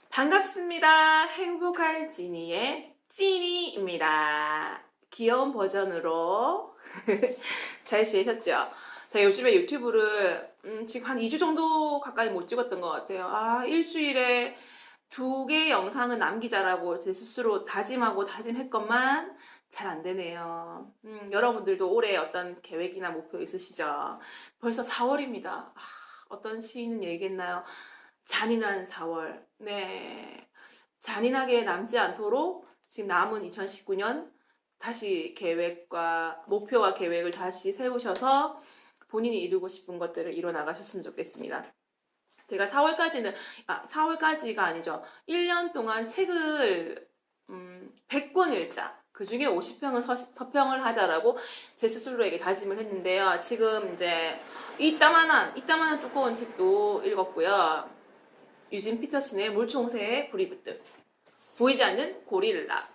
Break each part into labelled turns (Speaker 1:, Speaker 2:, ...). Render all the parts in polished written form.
Speaker 1: 반갑습니다. 행복할 지니의 찌니입니다. 귀여운 버전으로 잘 지내셨죠? 제가 요즘에 유튜브를 지금 한 2주 정도 가까이 못 찍었던 것 같아요. 일주일에 2개 영상은 남기자라고 제 스스로 다짐하고 다짐했건만 잘 안 되네요. 여러분들도 올해 어떤 계획이나 목표 있으시죠? 벌써 4월입니다. 어떤 시인은 얘기했나요? 잔인한 4월. 네. 잔인하게 남지 않도록 지금 남은 2019년 다시 계획과 목표와 계획을 다시 세우셔서 본인이 이루고 싶은 것들을 이뤄 나가셨으면 좋겠습니다. 제가 4월까지가 아니죠. 1년 동안 책을 100권 읽자. 그 중에 50평은 서평을 하자라고 제 스스로에게 다짐을 했는데요. 지금 이제 이따만한 두꺼운 책도 읽었고요. 유진 피터슨의 물총새의 브리브트, 보이지 않는 고릴라,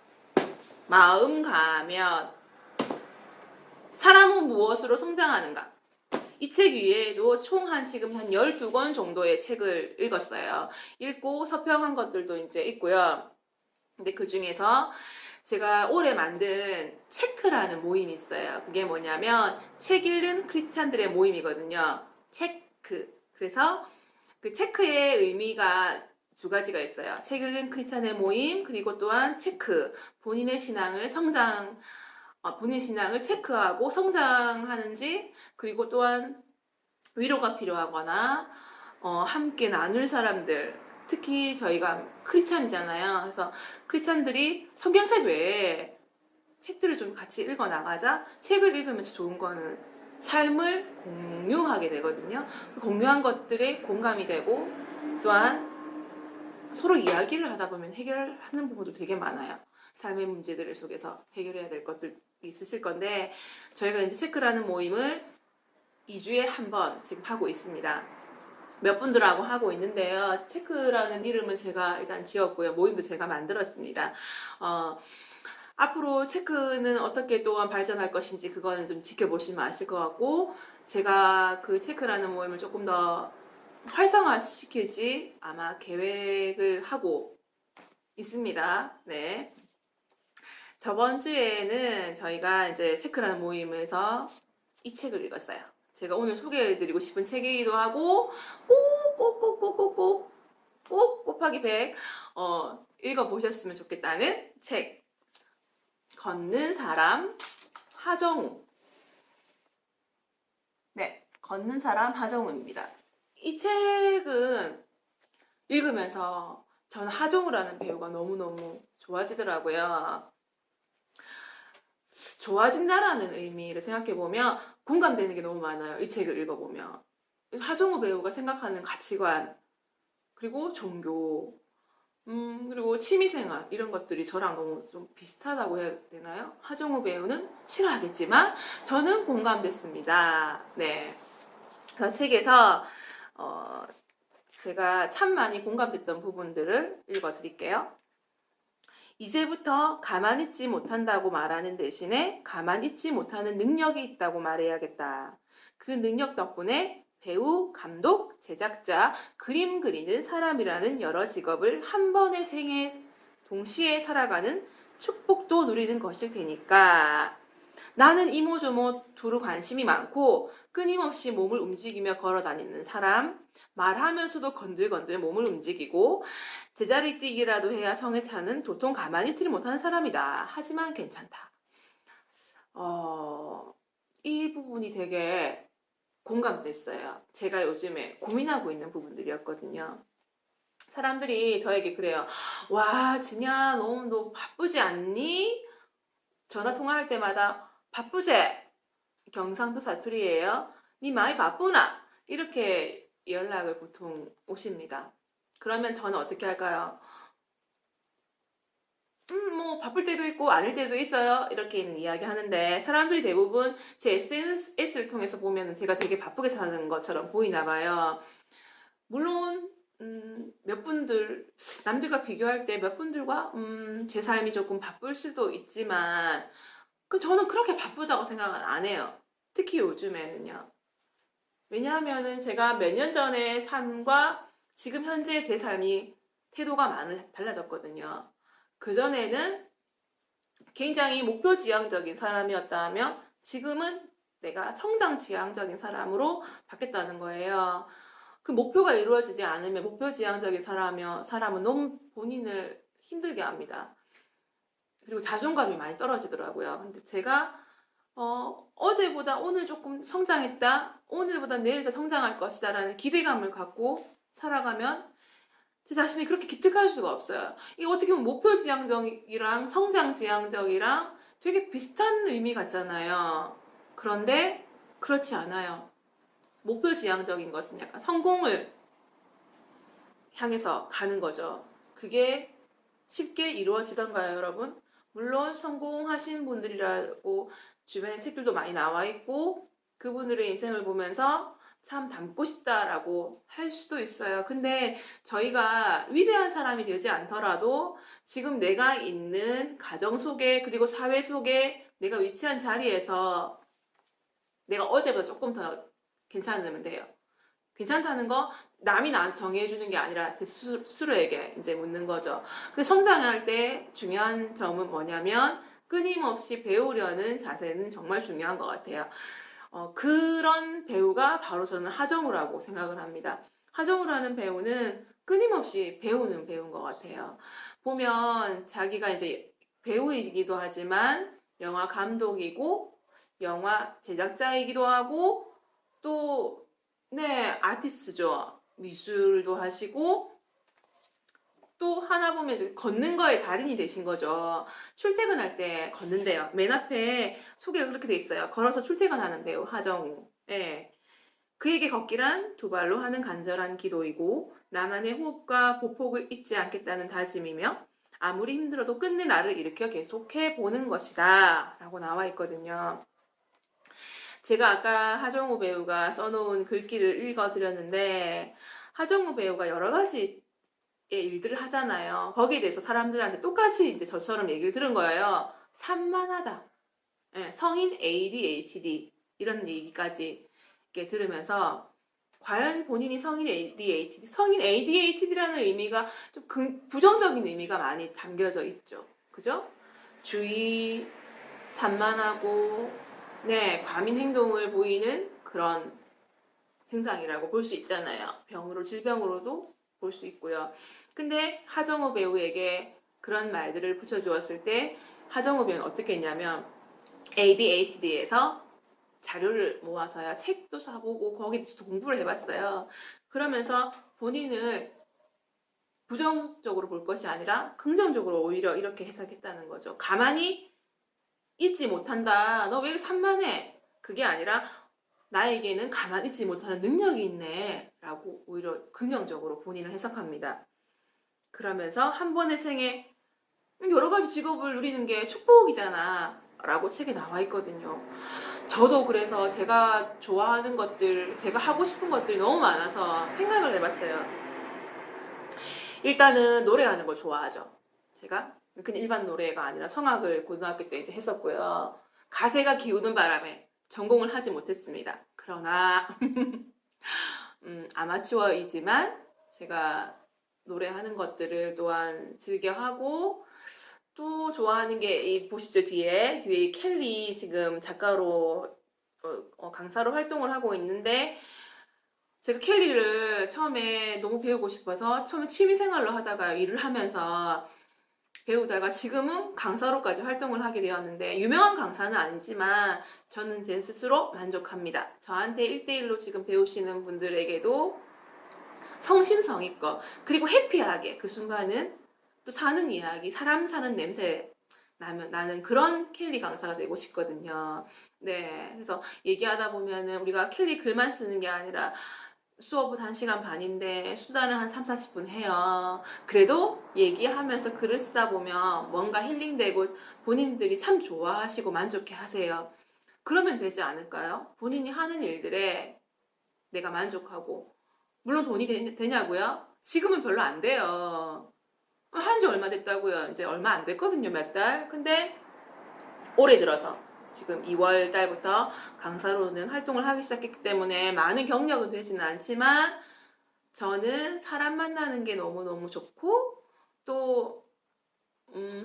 Speaker 1: 마음 가면, 사람은 무엇으로 성장하는가. 이 책 위에도 총 지금 한 12권 정도의 책을 읽었어요. 읽고 서평한 것들도 이제 있고요. 근데 그 중에서 제가 올해 만든 체크라는 모임이 있어요. 그게 뭐냐면 책 읽는 크리스찬들의 모임이거든요. 체크. 그래서 그 체크의 의미가 2가지가 있어요. 책 읽는 크리스찬의 모임, 그리고 또한 체크. 본인의 신앙을 체크하고 성장하는지, 그리고 또한 위로가 필요하거나 함께 나눌 사람들, 특히 저희가 크리스찬이잖아요. 그래서 크리스찬들이 성경책 외에 책들을 좀 같이 읽어 나가자. 책을 읽으면서 좋은 거는 삶을 공유하게 되거든요. 공유한 것들에 공감이 되고, 또한 서로 이야기를 하다 보면 해결하는 부분도 되게 많아요. 삶의 문제들을 속에서 해결해야 될 것들이 있으실 건데, 저희가 이제 체크라는 모임을 2주에 한 번 지금 하고 있습니다. 몇 분들하고 하고 있는데요. 체크라는 이름은 제가 일단 지었고요. 모임도 제가 만들었습니다. 앞으로 체크는 어떻게 또한 발전할 것인지 그거는 좀 지켜보시면 아실 것 같고, 제가 그 체크라는 모임을 조금 더 활성화시킬지 아마 계획을 하고 있습니다. 네. 저번 주에는 저희가 이제 체크라는 모임에서 이 책을 읽었어요. 제가 오늘 소개해드리고 싶은 책이기도 하고, 꼭 곱하기 100 읽어보셨으면 좋겠다는 책. 걷는 사람 하정우. 네, 걷는 사람 하정우입니다. 이 책은 읽으면서 저는 하정우라는 배우가 너무너무 좋아지더라고요. 좋아진다라는 의미를 생각해보면 공감되는 게 너무 많아요. 이 책을 읽어보면. 하정우 배우가 생각하는 가치관, 그리고 종교, 그리고 취미생활, 이런 것들이 저랑 너무 좀 비슷하다고 해야 되나요? 하정우 배우는 싫어하겠지만 저는 공감됐습니다. 네. 그 책에서 제가 참 많이 공감됐던 부분들을 읽어드릴게요. 이제부터 가만히 있지 못한다고 말하는 대신에 가만히 있지 못하는 능력이 있다고 말해야겠다. 그 능력 덕분에 배우, 감독, 제작자, 그림 그리는 사람이라는 여러 직업을 한 번의 생에 동시에 살아가는 축복도 누리는 것일 테니까. 나는 이모저모 두루 관심이 많고 끊임없이 몸을 움직이며 걸어 다니는 사람, 말하면서도 건들건들 몸을 움직이고 제자리 뛰기라도 해야 성에 차는 도통 가만히 있지를 못하는 사람이다. 하지만 괜찮다. 이 부분이 되게 공감됐어요. 제가 요즘에 고민하고 있는 부분들이었거든요. 사람들이 저에게 그래요. 와, 진야, 너 바쁘지 않니? 전화 통화할 때마다 바쁘제? 경상도 사투리예요. 니 많이 바쁘나? 이렇게 연락을 보통 오십니다. 그러면 저는 어떻게 할까요? 뭐 바쁠 때도 있고 아닐 때도 있어요. 이렇게 이야기 하는데 사람들이 대부분 제 SNS를 통해서 보면 제가 되게 바쁘게 사는 것처럼 보이나 봐요. 물론 몇 분들, 남들과 비교할 때 몇 분들과 제 삶이 조금 바쁠 수도 있지만 저는 그렇게 바쁘다고 생각은 안 해요. 특히 요즘에는요. 왜냐하면은 제가 몇 년 전의 삶과 지금 현재 제 삶이 태도가 많이 달라졌거든요. 그전에는 굉장히 목표 지향적인 사람이었다면 지금은 내가 성장 지향적인 사람으로 바뀌었다는 거예요. 그 목표가 이루어지지 않으면 목표 지향적인 사람은 너무 본인을 힘들게 합니다. 그리고 자존감이 많이 떨어지더라고요. 근데 제가 어제보다 오늘 조금 성장했다, 오늘보다 내일 더 성장할 것이다 라는 기대감을 갖고 살아가면 제 자신이 그렇게 기특할 수가 없어요. 이게 어떻게 보면 목표 지향적이랑 성장 지향적이랑 되게 비슷한 의미 같잖아요. 그런데 그렇지 않아요. 목표 지향적인 것은 약간 성공을 향해서 가는 거죠. 그게 쉽게 이루어지던가요, 여러분? 물론 성공하신 분들이라고 주변에 책들도 많이 나와 있고 그분들의 인생을 보면서 참 닮고 싶다라고 할 수도 있어요. 근데 저희가 위대한 사람이 되지 않더라도 지금 내가 있는 가정 속에 그리고 사회 속에 내가 위치한 자리에서 내가 어제보다 조금 더 괜찮으면 돼요. 괜찮다는 거 남이 나한테 정해주는 게 아니라 제 스스로에게 이제 묻는 거죠. 그 성장할 때 중요한 점은 뭐냐면 끊임없이 배우려는 자세는 정말 중요한 것 같아요. 그런 배우가 바로 저는 하정우라고 생각을 합니다. 하정우라는 배우는 끊임없이 배우는 배우인 것 같아요. 보면 자기가 이제 배우이기도 하지만 영화 감독이고 영화 제작자이기도 하고 또 네, 아티스트죠. 미술도 하시고 또 하나 보면 이제 걷는 거에 달인이 되신 거죠. 출퇴근할 때 걷는데요. 맨 앞에 소개가 그렇게 돼 있어요. 걸어서 출퇴근하는 배우 하정우. 예. 그에게 걷기란 두 발로 하는 간절한 기도이고 나만의 호흡과 보폭을 잊지 않겠다는 다짐이며 아무리 힘들어도 끝내 나를 일으켜 계속해 보는 것이다 라고 나와 있거든요. 제가 아까 하정우 배우가 써놓은 글귀를 읽어드렸는데 하정우 배우가 여러 가지 일들을 하잖아요. 거기에 대해서 사람들한테 똑같이 이제 저처럼 얘기를 들은 거예요. 산만하다. 예, 성인 ADHD 이런 얘기까지 이렇게 들으면서 과연 본인이 성인 ADHD라는 의미가 좀 부정적인 의미가 많이 담겨져 있죠. 그죠? 주의, 산만하고 네, 과민 행동을 보이는 그런 증상이라고 볼 수 있잖아요. 병으로, 질병으로도 볼 수 있고요. 근데 하정우 배우에게 그런 말들을 붙여주었을 때 하정우 배우는 어떻게 했냐면 ADHD에서 자료를 모아서요. 책도 사보고 거기에 공부를 해봤어요. 그러면서 본인을 부정적으로 볼 것이 아니라 긍정적으로 오히려 이렇게 해석했다는 거죠. 가만히 잊지 못한다. 너 왜 이렇게 산만해? 그게 아니라 나에게는 가만히 있지 못하는 능력이 있네. 라고 오히려 긍정적으로 본인을 해석합니다. 그러면서 한 번의 생에 여러 가지 직업을 누리는 게 축복이잖아. 라고 책에 나와 있거든요. 저도 그래서 제가 좋아하는 것들, 제가 하고 싶은 것들이 너무 많아서 생각을 해봤어요. 일단은 노래하는 걸 좋아하죠. 제가 그냥 일반 노래가 아니라 성악을 고등학교 때 이제 했었고요. 가세가 기우는 바람에 전공을 하지 못했습니다. 그러나 아마추어이지만 제가 노래하는 것들을 또한 즐겨하고 또 좋아하는 게 보시죠. 뒤에 켈리 지금 작가로 강사로 활동을 하고 있는데 제가 켈리를 처음에 너무 배우고 싶어서 처음에 취미생활로 하다가 일을 하면서 배우다가 지금은 강사로까지 활동을 하게 되었는데 유명한 강사는 아니지만 저는 제 스스로 만족합니다. 저한테 1대1로 지금 배우시는 분들에게도 성심성의껏 그리고 해피하게 그 순간은 또 사는 이야기, 사람 사는 냄새 나는 그런 켈리 강사가 되고 싶거든요. 네, 그래서 얘기하다 보면은 우리가 켈리 글만 쓰는 게 아니라 수업은 1시간 반인데 수다를 한 3, 40분 해요. 그래도 얘기하면서 글을 쓰다 보면 뭔가 힐링되고 본인들이 참 좋아하시고 만족해 하세요. 그러면 되지 않을까요? 본인이 하는 일들에 내가 만족하고 물론 돈이 되냐고요? 지금은 별로 안 돼요. 한지 얼마 됐다고요? 이제 얼마 안 됐거든요, 몇 달. 근데 올해 들어서 지금 2월 달부터 강사로는 활동을 하기 시작했기 때문에 많은 경력은 되지는 않지만 저는 사람 만나는 게 너무너무 좋고 또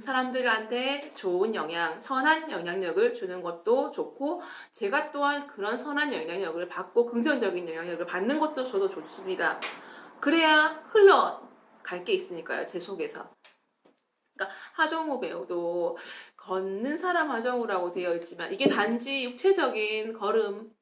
Speaker 1: 사람들한테 좋은 영향, 선한 영향력을 주는 것도 좋고 제가 또한 그런 선한 영향력을 받고 긍정적인 영향력을 받는 것도 저도 좋습니다. 그래야 흘러갈 게 있으니까요, 제 속에서. 그러니까 하정우 배우도 걷는 사람 하정우라고 되어 있지만 이게 단지 육체적인 걸음,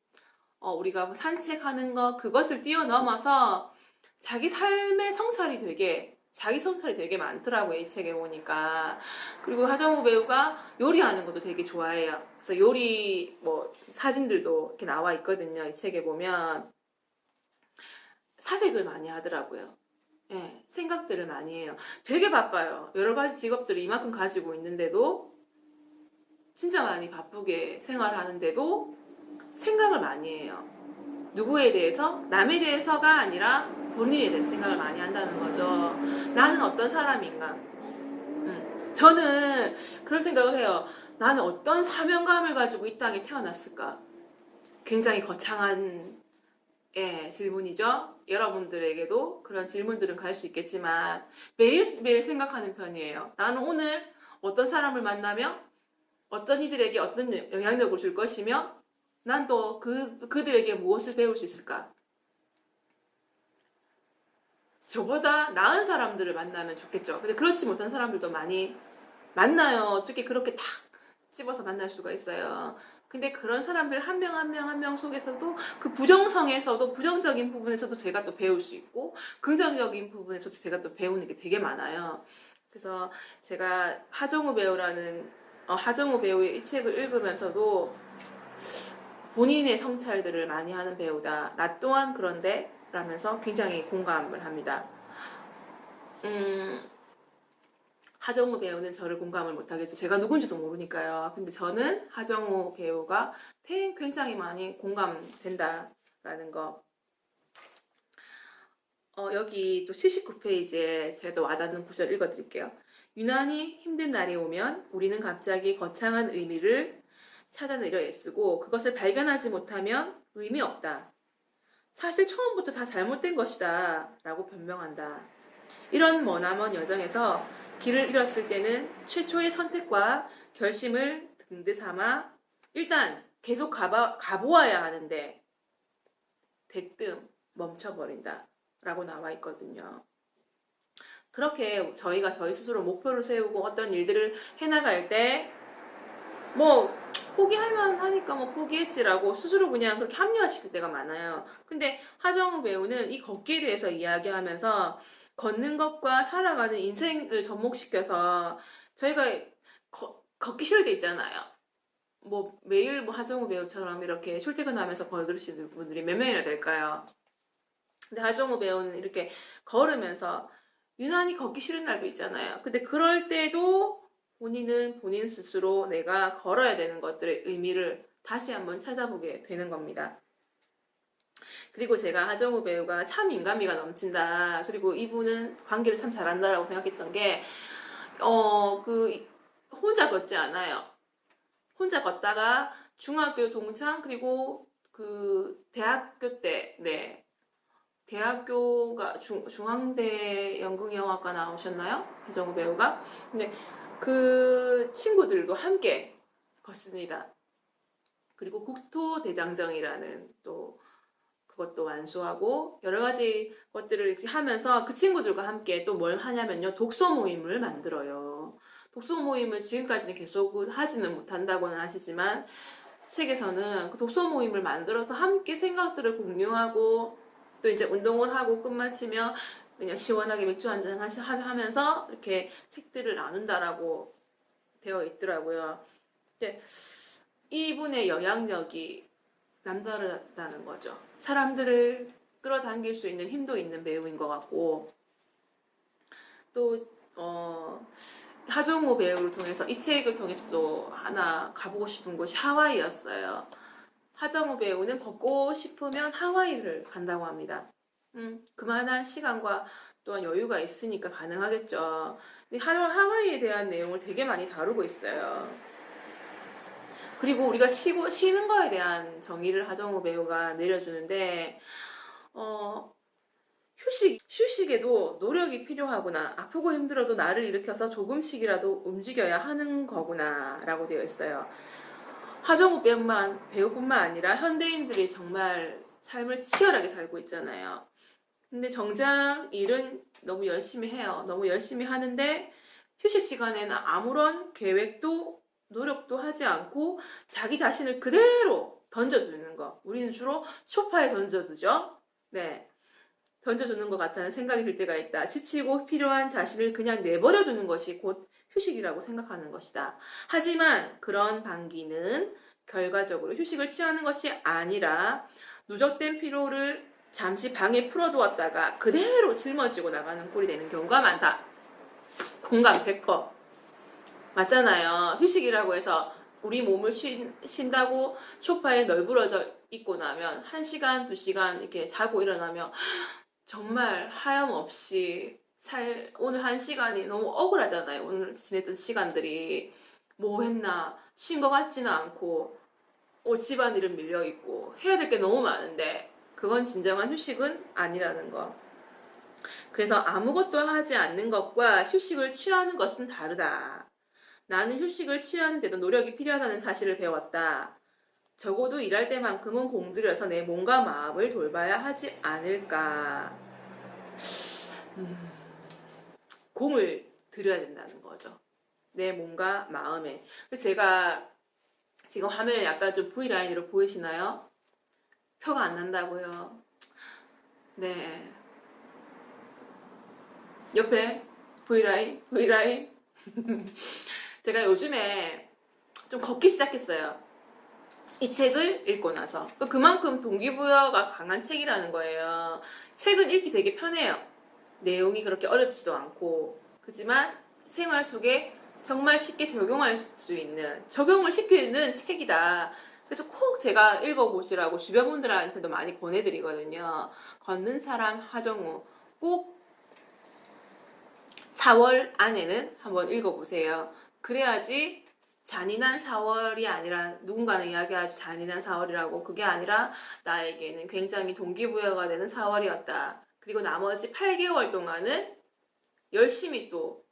Speaker 1: 우리가 뭐 산책하는 것 그것을 뛰어넘어서 자기 성찰이 되게 많더라고요, 이 책에 보니까. 그리고 하정우 배우가 요리하는 것도 되게 좋아해요. 그래서 요리 뭐 사진들도 이렇게 나와 있거든요, 이 책에 보면. 사색을 많이 하더라고요. 예, 생각들을 많이 해요. 되게 바빠요. 여러 가지 직업들을 이만큼 가지고 있는데도 진짜 많이 바쁘게 생활하는데도 생각을 많이 해요. 누구에 대해서? 남에 대해서가 아니라 본인에 대해서 생각을 많이 한다는 거죠. 나는 어떤 사람인가? 저는 그런 생각을 해요. 나는 어떤 사명감을 가지고 이 땅에 태어났을까? 굉장히 거창한 질문이죠. 여러분들에게도 그런 질문들은 갈 수 있겠지만 매일매일 생각하는 편이에요. 나는 오늘 어떤 사람을 만나며 어떤 이들에게 어떤 영향력을 줄 것이며 난 또 그들에게 무엇을 배울 수 있을까? 저보다 나은 사람들을 만나면 좋겠죠. 근데 그렇지 못한 사람들도 많이 만나요. 어떻게 그렇게 탁 집어서 만날 수가 있어요. 근데 그런 사람들 한 명 한 명 한 명 속에서도 그 부정성에서도 부정적인 부분에서도 제가 또 배울 수 있고 긍정적인 부분에서도 제가 또 배우는 게 되게 많아요. 그래서 제가 하정우 배우의 이 책을 읽으면서도 본인의 성찰들을 많이 하는 배우다. 나 또한 그런데 라면서 굉장히 공감을 합니다. 하정우 배우는 저를 공감을 못하겠죠. 제가 누군지도 모르니까요. 근데 저는 하정우 배우가 굉장히 많이 공감된다라는 거. 여기 또 79페이지에 제가 또 와닿는 구절 읽어드릴게요. 유난히 힘든 날이 오면 우리는 갑자기 거창한 의미를 찾아내려 애쓰고 그것을 발견하지 못하면 의미 없다. 사실 처음부터 다 잘못된 것이다. 라고 변명한다. 이런 머나먼 여정에서 길을 잃었을 때는 최초의 선택과 결심을 등대 삼아 일단 계속 가보아야 하는데 대뜸 멈춰버린다. 라고 나와 있거든요. 그렇게 저희가 저희 스스로 목표를 세우고 어떤 일들을 해나갈 때 뭐 포기할만 하니까 뭐 포기했지라고 스스로 그냥 그렇게 합리화시킬 때가 많아요. 근데 하정우 배우는 이 걷기에 대해서 이야기하면서 걷는 것과 살아가는 인생을 접목시켜서 저희가 걷기 싫을 때 있잖아요. 뭐 매일 뭐 하정우 배우처럼 이렇게 출퇴근하면서 걸으시는 분들이 몇 명이나 될까요? 근데 하정우 배우는 이렇게 걸으면서 유난히 걷기 싫은 날도 있잖아요. 근데 그럴 때도 본인은 본인 스스로 내가 걸어야 되는 것들의 의미를 다시 한번 찾아보게 되는 겁니다. 그리고 제가 하정우 배우가 참 인간미가 넘친다. 그리고 이분은 관계를 참 잘한다라고 생각했던 게, 혼자 걷지 않아요. 혼자 걷다가 중학교 동창, 그리고 대학교 때, 네. 대학교가 중앙대 연극영화과 나오셨나요? 하정우 배우가. 근데 그 친구들도 함께 걷습니다. 그리고 국토대장정이라는 또 그것도 완수하고 여러 가지 것들을 하면서 그 친구들과 함께 또 뭘 하냐면요. 독서 모임을 만들어요. 독서 모임을 지금까지는 계속 하지는 못한다고는 하시지만 책에서는 그 독서 모임을 만들어서 함께 생각들을 공유하고 또 이제 운동을 하고 끝마치며 그냥 시원하게 맥주 한잔 하면서 이렇게 책들을 나눈다라고 되어 있더라고요. 근데 이분의 영향력이 남다르다는 거죠. 사람들을 끌어당길 수 있는 힘도 있는 배우인 것 같고 또 하정우 배우를 통해서 이 책을 통해서 또 하나 가보고 싶은 곳이 하와이였어요. 하정우 배우는 걷고 싶으면 하와이를 간다고 합니다. 그만한 시간과 또한 여유가 있으니까 가능하겠죠. 근데 하와이에 대한 내용을 되게 많이 다루고 있어요. 그리고 우리가 쉬는 거에 대한 정의를 하정우 배우가 내려주는데, 휴식에도 노력이 필요하구나. 아프고 힘들어도 나를 일으켜서 조금씩이라도 움직여야 하는 거구나. 라고 되어 있어요. 하정우 배우뿐만 아니라 현대인들이 정말 삶을 치열하게 살고 있잖아요. 근데 정작 일은 너무 열심히 해요. 너무 열심히 하는데 휴식 시간에는 아무런 계획도 노력도 하지 않고 자기 자신을 그대로 던져두는 거. 우리는 주로 소파에 던져두죠. 네. 던져주는 것 같다는 생각이 들 때가 있다. 지치고 필요한 자신을 그냥 내버려 두는 것이 곧 휴식이라고 생각하는 것이다. 하지만 그런 방기는 결과적으로 휴식을 취하는 것이 아니라 누적된 피로를 잠시 방에 풀어두었다가 그대로 짊어지고 나가는 꼴이 되는 경우가 많다. 공감 100%. 맞잖아요. 휴식이라고 해서 우리 몸을 쉰다고 소파에 널브러져 있고 나면 1시간, 2시간 이렇게 자고 일어나면 정말 하염없이 오늘 1시간이 너무 억울하잖아요. 오늘 지냈던 시간들이 뭐 했나 쉰 것 같지는 않고 집안일은 밀려있고 해야 될 게 너무 많은데 그건 진정한 휴식은 아니라는 거. 그래서 아무것도 하지 않는 것과 휴식을 취하는 것은 다르다. 나는 휴식을 취하는데도 노력이 필요하다는 사실을 배웠다. 적어도 일할 때만큼은 공들여서 내 몸과 마음을 돌봐야 하지 않을까. 공을 들여야 된다는 거죠. 내 몸과 마음에. 그래서 제가 지금 화면에 약간 좀 V라인으로 보이시나요? 표가 안 난다고요. 네. 옆에 V라인. 제가 요즘에 좀 걷기 시작했어요. 이 책을 읽고 나서. 그만큼 동기부여가 강한 책이라는 거예요. 책은 읽기 되게 편해요. 내용이 그렇게 어렵지도 않고. 그렇지만 생활 속에 정말 쉽게 적용할 수 있는, 적용을 시키는 책이다. 그래서 꼭 제가 읽어보시라고 주변 분들한테도 많이 권해드리거든요. 걷는 사람 하정우. 꼭 4월 안에는 한번 읽어보세요. 그래야지 잔인한 4월이 아니라 누군가는 이야기하지 잔인한 4월이라고 그게 아니라 나에게는 굉장히 동기부여가 되는 4월이었다. 그리고 나머지 8개월 동안은 열심히 또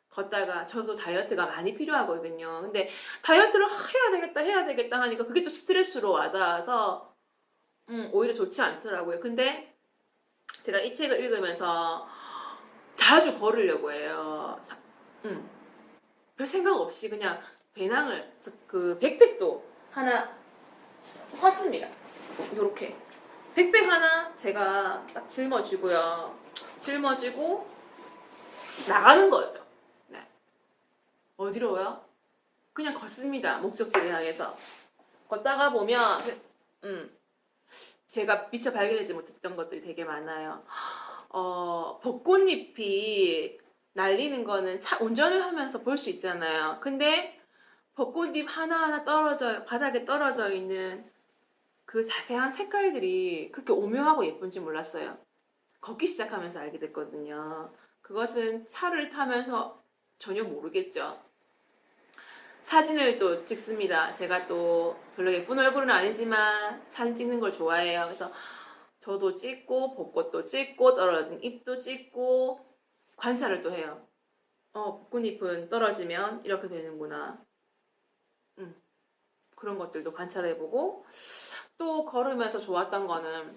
Speaker 1: 걷다가 저도 다이어트가 많이 필요하거든요. 근데 다이어트를 해야 되겠다 하니까 그게 또 스트레스로 와닿아서 오히려 좋지 않더라고요. 근데 제가 이 책을 읽으면서 자주 걸으려고 해요. 별 생각 없이 그냥 배낭을 그 백팩도 하나 샀습니다. 요렇게 백팩 하나 제가 딱 짊어지고요. 짊어지고 나가는 거죠. 네. 어디로요? 그냥 걷습니다. 목적지를 향해서 걷다가 보면 제가 미처 발견하지 못했던 것들이 되게 많아요. 벚꽃잎이 날리는 거는 운전을 하면서 볼 수 있잖아요. 근데 벚꽃잎 하나하나 바닥에 떨어져 있는 그 자세한 색깔들이 그렇게 오묘하고 예쁜지 몰랐어요. 걷기 시작하면서 알게 됐거든요. 그것은 차를 타면서 전혀 모르겠죠. 사진을 또 찍습니다. 제가 또 별로 예쁜 얼굴은 아니지만 사진 찍는 걸 좋아해요. 그래서 저도 찍고 벚꽃도 찍고 떨어진 잎도 찍고 관찰을 또 해요. 벚꽃잎은 떨어지면 이렇게 되는구나. 그런 것들도 관찰해보고 또 걸으면서 좋았던 거는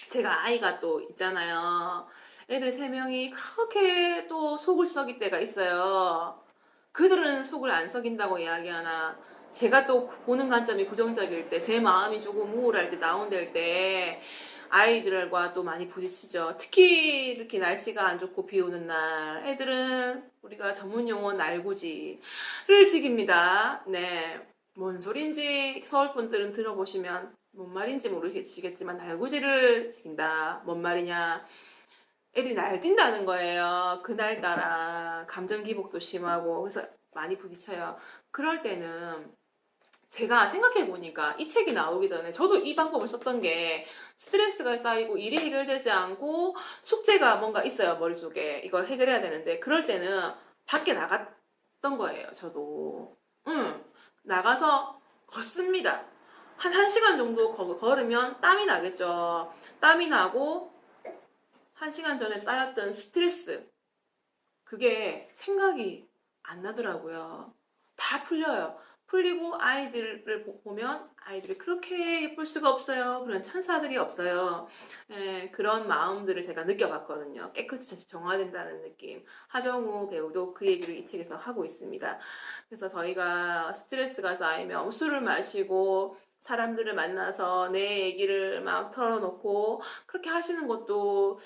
Speaker 1: 제가 아이가 또 있잖아요. 애들 3명이 그렇게 또 속을 썩일 때가 있어요. 그들은 속을 안 썩인다고 이야기하나 제가 또 보는 관점이 부정적일 때, 제 마음이 조금 우울할 때, 다운될 때 아이들과 또 많이 부딪히죠. 특히 이렇게 날씨가 안 좋고 비 오는 날 애들은 우리가 전문 용어 날구지를 지깁니다. 네. 뭔 소린지 서울 분들은 들어보시면 뭔 말인지 모르시겠지만 날구지를 지킨다. 뭔 말이냐. 애들이 날뛴다는 거예요. 그날따라 감정 기복도 심하고 그래서 많이 부딪혀요. 그럴 때는 제가 생각해보니까 이 책이 나오기 전에 저도 이 방법을 썼던 게 스트레스가 쌓이고 일이 해결되지 않고 숙제가 뭔가 있어요. 머릿속에 이걸 해결해야 되는데 그럴 때는 밖에 나갔던 거예요. 저도 나가서 걷습니다. 한 1시간 정도 걸으면 땀이 나겠죠. 땀이 나고 1시간 전에 쌓였던 스트레스, 그게 생각이 안 나더라고요. 다 풀려요. 풀리고 아이들을 보면 아이들이 그렇게 예쁠 수가 없어요. 그런 천사들이 없어요. 그런 마음들을 제가 느껴봤거든요. 깨끗이 정화된다는 느낌. 하정우 배우도 그 얘기를 이 책에서 하고 있습니다. 그래서 저희가 스트레스가 쌓이면 술을 마시고 사람들을 만나서 내 얘기를 막 털어놓고 그렇게 하시는 것도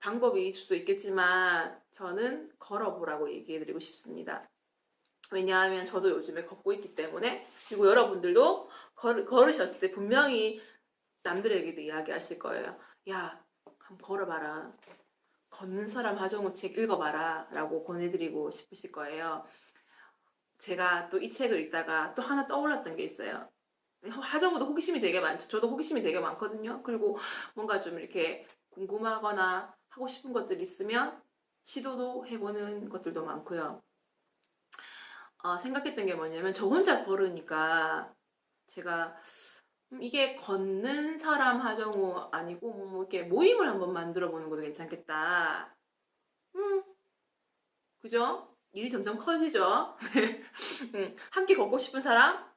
Speaker 1: 방법일 수도 있겠지만 저는 걸어보라고 얘기해드리고 싶습니다. 왜냐하면 저도 요즘에 걷고 있기 때문에, 그리고 여러분들도 걸으셨을 때 분명히 남들에게도 이야기하실 거예요. 야, 한번 걸어봐라. 걷는 사람 하정우 책 읽어봐라 라고 권해드리고 싶으실 거예요. 제가 또 이 책을 읽다가 또 하나 떠올랐던 게 있어요. 하정우도 호기심이 되게 많죠. 저도 호기심이 되게 많거든요. 그리고 뭔가 좀 이렇게 궁금하거나 하고 싶은 것들이 있으면 시도도 해보는 것들도 많고요. 생각했던 게 뭐냐면 저 혼자 걸으니까 제가 이게 걷는 사람 하정우 아니고 뭐 이렇게 모임을 한번 만들어 보는 것도 괜찮겠다. 그죠? 일이 점점 커지죠. 함께 걷고 싶은 사람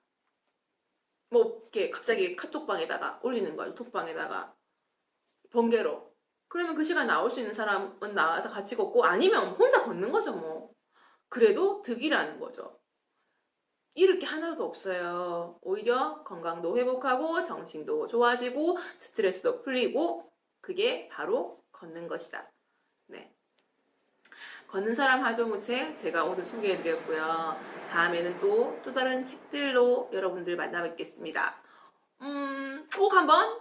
Speaker 1: 뭐 이렇게 갑자기 카톡방에다가 올리는 거예요. 톡방에다가 번개로. 그러면 그 시간 나올 수 있는 사람은 나와서 같이 걷고 아니면 혼자 걷는 거죠 뭐. 그래도 득이라는 거죠. 잃을 게 하나도 없어요. 오히려 건강도 회복하고 정신도 좋아지고 스트레스도 풀리고 그게 바로 걷는 것이다. 네. 걷는 사람 하정우 책 제가 오늘 소개해드렸고요. 다음에는 또 다른 책들로 여러분들 만나 뵙겠습니다. 꼭 한번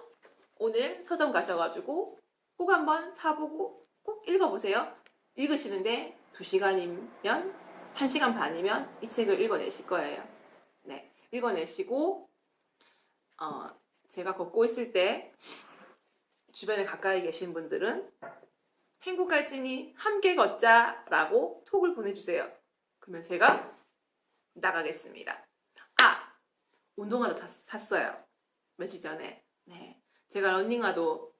Speaker 1: 오늘 서점 가셔가지고 꼭 한번 사보고 꼭 읽어보세요. 읽으시는데 2시간이면 1시간 반이면 이 책을 읽어내실 거예요. 네, 읽어내시고 제가 걷고 있을 때 주변에 가까이 계신 분들은 행복할지니 함께 걷자라고 톡을 보내주세요. 그러면 제가 나가겠습니다. 운동화도 샀어요. 며칠 전에. 네, 제가 러닝화도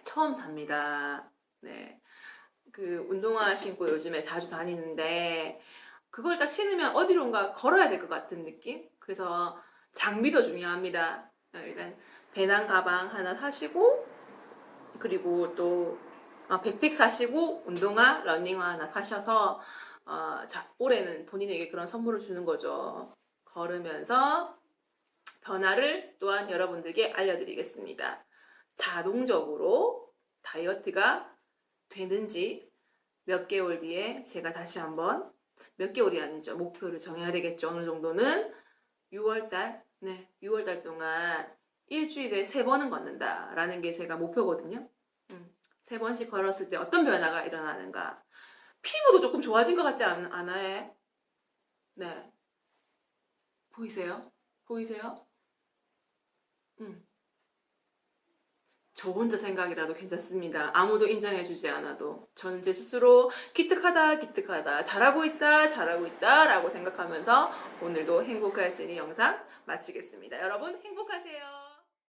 Speaker 1: 처음 삽니다. 네, 그 운동화 신고 요즘에 자주 다니는데 그걸 딱 신으면 어디론가 걸어야 될 것 같은 느낌? 그래서 장비도 중요합니다. 일단 배낭 가방 하나 사시고 그리고 또 백팩 사시고 운동화, 러닝화 하나 사셔서 올해는 본인에게 그런 선물을 주는 거죠. 걸으면서 변화를 또한 여러분들께 알려드리겠습니다. 자동적으로 다이어트가 되는지 몇 개월 뒤에 제가 다시 한번, 몇 개월이 아니죠, 목표를 정해야 되겠죠. 어느 정도는 6월달, 네, 6월달 동안 일주일에 3번은 걷는다 라는 게 제가 목표거든요. 3번씩 걸었을 때 어떤 변화가 일어나는가. 피부도 조금 좋아진 것 같지 않아요? 네, 보이세요? 보이세요? 저 혼자 생각이라도 괜찮습니다. 아무도 인정해주지 않아도 저는 제 스스로 기특하다 잘하고 있다 라고 생각하면서 오늘도 행복할지니 영상 마치겠습니다. 여러분 행복하세요.